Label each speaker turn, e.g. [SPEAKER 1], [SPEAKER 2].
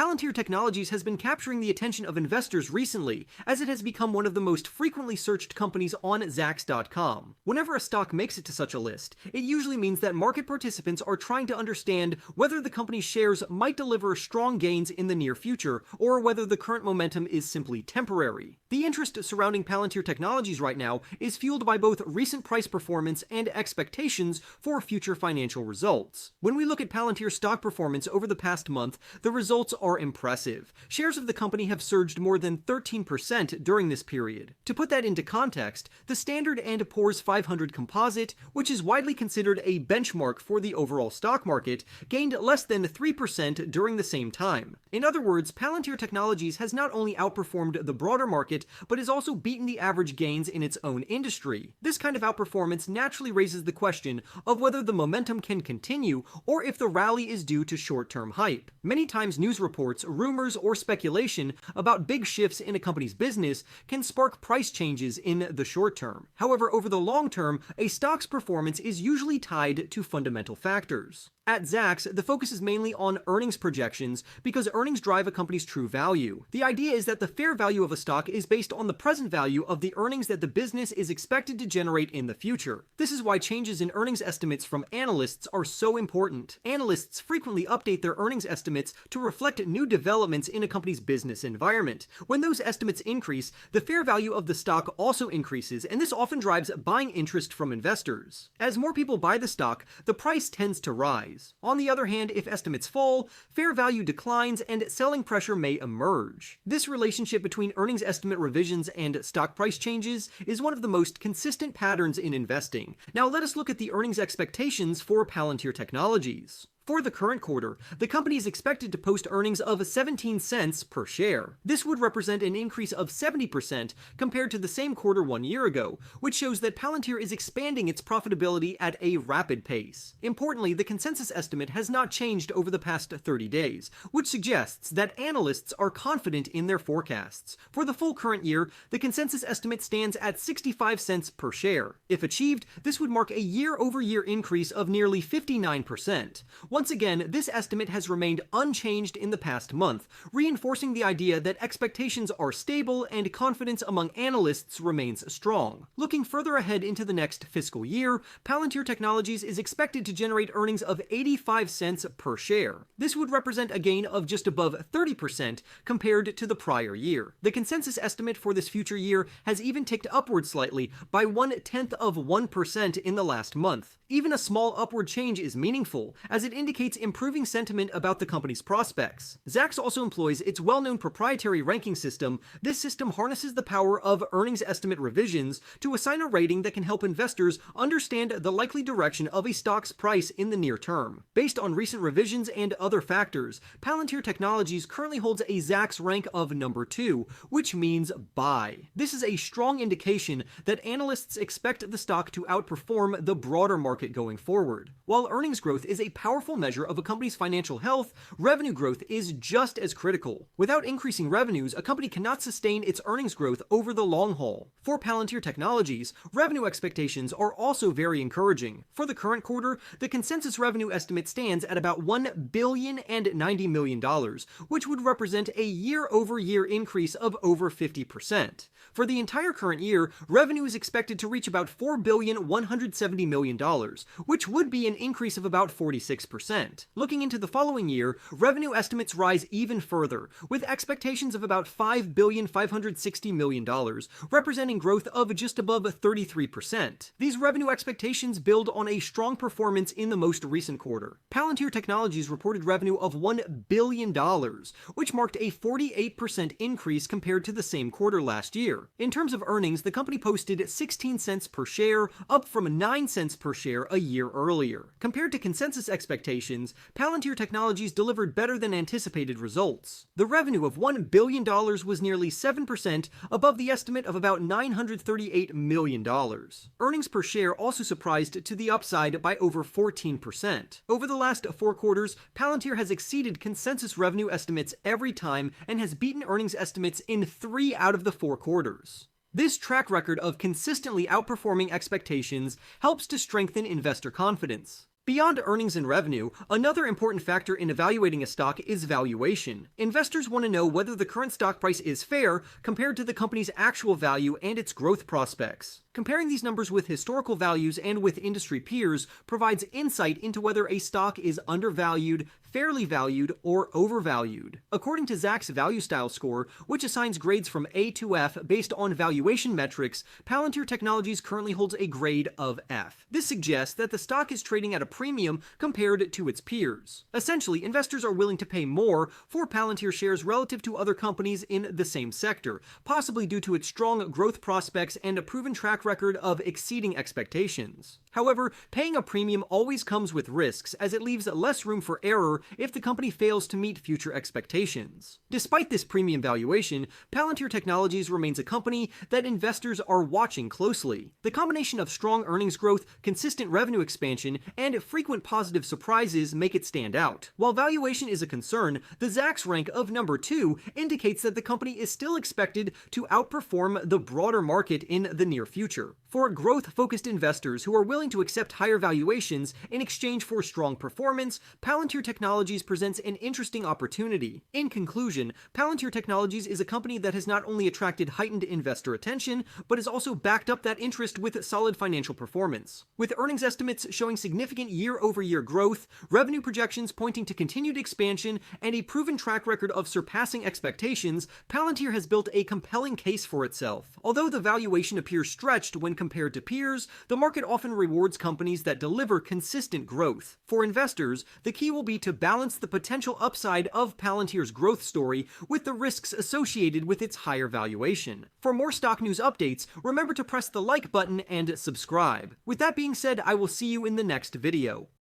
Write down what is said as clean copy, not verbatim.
[SPEAKER 1] Palantir Technologies has been capturing the attention of investors recently, as it has become one of the most frequently searched companies on Zacks.com. Whenever a stock makes it to such a list, it usually means that market participants are trying to understand whether the company's shares might deliver strong gains in the near future, or whether the current momentum is simply temporary. The interest surrounding Palantir Technologies right now is fueled by both recent price performance and expectations for future financial results. When we look at Palantir's stock performance over the past month, the results are impressive. Shares of the company have surged more than 13% during this period. To put that into context, the Standard & Poor's 500 composite, which is widely considered a benchmark for the overall stock market, gained less than 3% during the same time. In other words, Palantir Technologies has not only outperformed the broader market, but has also beaten the average gains in its own industry. This kind of outperformance naturally raises the question of whether the momentum can continue, or if the rally is due to short-term hype. Many times news reports, rumors, or speculation about big shifts in a company's business can spark price changes in the short term. However, over the long term, a stock's performance is usually tied to fundamental factors. At Zacks, the focus is mainly on earnings projections because earnings drive a company's true value. The idea is that the fair value of a stock is based on the present value of the earnings that the business is expected to generate in the future. This is why changes in earnings estimates from analysts are so important. Analysts frequently update their earnings estimates to reflect new developments in a company's business environment. When those estimates increase, the fair value of the stock also increases, and this often drives buying interest from investors. As more people buy the stock, the price tends to rise. On the other hand, if estimates fall, fair value declines and selling pressure may emerge. This relationship between earnings estimate revisions and stock price changes is one of the most consistent patterns in investing. Now let us look at the earnings expectations for Palantir Technologies. For the current quarter, the company is expected to post earnings of 17 cents per share. This would represent an increase of 70% compared to the same quarter 1 year ago, which shows that Palantir is expanding its profitability at a rapid pace. Importantly, the consensus estimate has not changed over the past 30 days, which suggests that analysts are confident in their forecasts. For the full current year, the consensus estimate stands at 65 cents per share. If achieved, this would mark a year-over-year increase of nearly 59%. Once again, this estimate has remained unchanged in the past month, reinforcing the idea that expectations are stable and confidence among analysts remains strong. Looking further ahead into the next fiscal year, Palantir Technologies is expected to generate earnings of 85 cents per share. This would represent a gain of just above 30% compared to the prior year. The consensus estimate for this future year has even ticked upward slightly by 0.1% in the last month. Even a small upward change is meaningful, as it indicates improving sentiment about the company's prospects. Zacks also employs its well-known proprietary ranking system. This system harnesses the power of earnings estimate revisions to assign a rating that can help investors understand the likely direction of a stock's price in the near term. Based on recent revisions and other factors, Palantir Technologies currently holds a Zacks rank of number 2, which means buy. This is a strong indication that analysts expect the stock to outperform the broader market going forward. While earnings growth is a powerful measure of a company's financial health, revenue growth is just as critical. Without increasing revenues, a company cannot sustain its earnings growth over the long haul. For Palantir Technologies, revenue expectations are also very encouraging. For the current quarter, the consensus revenue estimate stands at about $1.09 billion, which would represent a year-over-year increase of over 50%. For the entire current year, revenue is expected to reach about $4.17 billion, which would be an increase of about 46%. Looking into the following year, revenue estimates rise even further, with expectations of about $5.56 billion, representing growth of just above 33%. These revenue expectations build on a strong performance in the most recent quarter. Palantir Technologies reported revenue of $1 billion, which marked a 48% increase compared to the same quarter last year. In terms of earnings, the company posted 16 cents per share, up from 9 cents per share a year earlier. Compared to consensus expectations, Palantir Technologies delivered better than anticipated results. The revenue of $1 billion was nearly 7% above the estimate of about $938 million. Earnings per share also surprised to the upside by over 14%. Over the last 4 quarters, Palantir has exceeded consensus revenue estimates every time and has beaten earnings estimates in 3 out of the 4 quarters. This track record of consistently outperforming expectations helps to strengthen investor confidence. Beyond earnings and revenue, another important factor in evaluating a stock is valuation. Investors want to know whether the current stock price is fair compared to the company's actual value and its growth prospects. Comparing these numbers with historical values and with industry peers provides insight into whether a stock is undervalued, fairly valued, or overvalued. According to Zacks Value Style Score, which assigns grades from A to F based on valuation metrics, Palantir Technologies currently holds a grade of F. This suggests that the stock is trading at a premium compared to its peers. Essentially, investors are willing to pay more for Palantir shares relative to other companies in the same sector, possibly due to its strong growth prospects and a proven track record of exceeding expectations. However, paying a premium always comes with risks, as it leaves less room for error if the company fails to meet future expectations. Despite this premium valuation, Palantir Technologies remains a company that investors are watching closely. The combination of strong earnings growth, consistent revenue expansion, and frequent positive surprises make it stand out. While valuation is a concern, the Zacks rank of number 2 indicates that the company is still expected to outperform the broader market in the near future. For growth-focused investors who are willing to accept higher valuations in exchange for strong performance, Palantir Technologies presents an interesting opportunity. In conclusion, Palantir Technologies is a company that has not only attracted heightened investor attention, but has also backed up that interest with solid financial performance. With earnings estimates showing significant year-over-year growth, revenue projections pointing to continued expansion, and a proven track record of surpassing expectations, Palantir has built a compelling case for itself. Although the valuation appears stretched when compared to peers, the market often rewards companies that deliver consistent growth. For investors, the key will be to balance the potential upside of Palantir's growth story with the risks associated with its higher valuation. For more stock news updates, remember to press the like button and subscribe. With that being said, I will see you in the next video.